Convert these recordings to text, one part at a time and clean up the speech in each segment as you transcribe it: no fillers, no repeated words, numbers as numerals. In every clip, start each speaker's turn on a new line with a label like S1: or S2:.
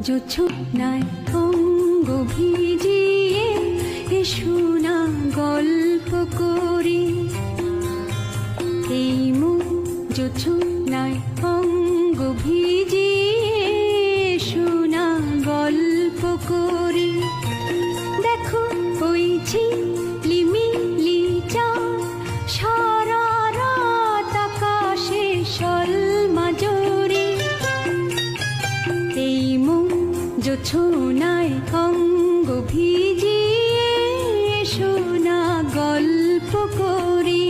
S1: জোছনায় অঙ্গ ভিজিয়ে এসো না গল্প করি। এই মন জোছনায় অঙ্গ ভিজিয়ে এসো না গল্প করি। দেখো ওই ঝিলিমিলি চাঁদ সারা রাত আকাশে সলমাজরি। এই মন জোছনায় অঙ্গ ভিজিয়ে এসো না গল্প করি।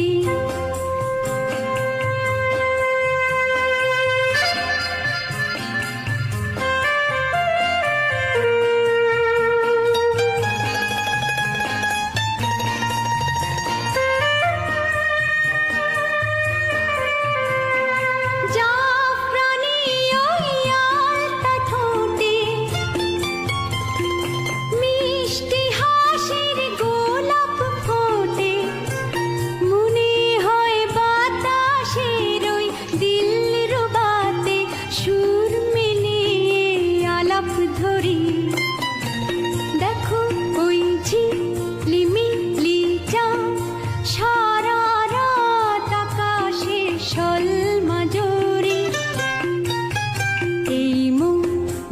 S1: দেখো ওই ঝিলিমিলি চাঁদ সারা রাত আকাশে সলমাজরি। এই মন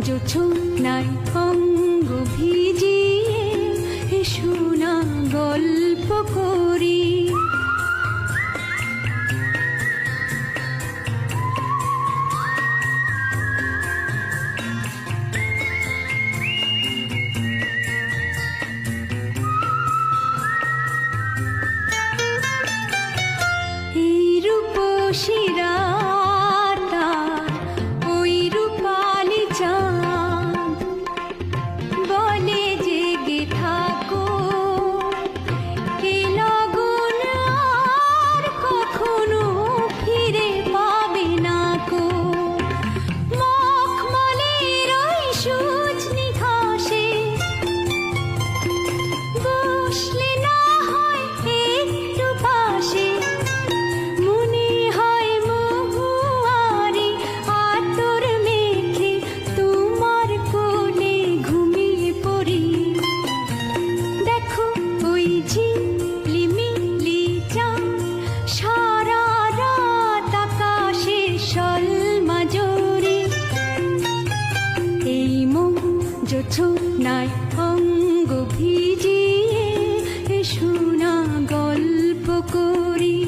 S1: জোছনায় অঙ্গ ভিজিয়ে এসো না গল্প করি। শিরাতা ওই রূপালি চাঁদ বলে জেগে থাকো, এ লগন আর কখনো ফিরে পাবে না কো। মখমলের ওই সজনি ঘাসে বসলে না হয় একটু পাশে, ঝিলিমিলি চাঁদ সারা রাত আকাশে সলমাজরি। এই মন জোছনায় অঙ্গ ভিজিয়ে এসো না গল্প করি।